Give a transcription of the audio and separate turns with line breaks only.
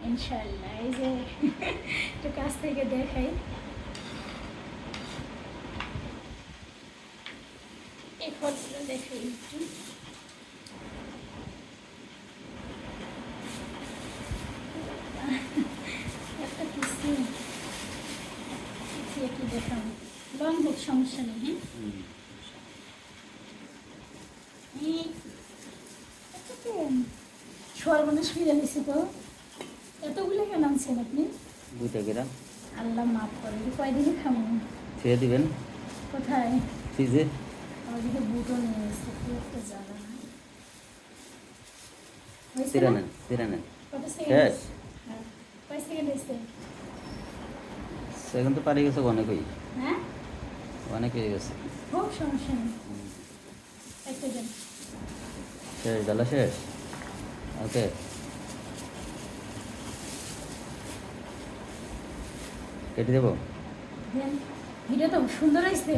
ইনশাআল্লাহ। এই যে একটু কাছ থেকে দেখাই, এই ফলগুলো দেখাই একটু। একটা কিছু একটু দেখাম, লং হোক সমস্যা নেই। হ্যাঁ, এই এতটুকু সর্বনাশ ফিরে গেছে তো। এতগুলো কেন আনছেন আপনি?
2 গ্রাম
আল্লাহ মাফ করে, কয়দিনই খাবো।
ছেড়ে দিবেন
কোথায়?
ফ্রিজে।
আমার দিকে বুটো নিয়ে এসছে, কি একটা জ্বালা না। হয়েছে
ছিঁড়ে
না?
নেন, ছিঁড়ে নেন।
কত সেকেন্ড?
শেষ।
হ্যাঁ, কয় সেকেন্ড হয়েছে?
সেখান তো পারি গেছে অনেকই,
হ্যাঁ,
অনেক হয়ে গেছে।
হোক সমস্যা নেই, একটা দেন।
শেষ, জ্বালা শেষ। ওকে, কেটে দেবো।
দেন, ভিডিও তো সুন্দর হয়েছে।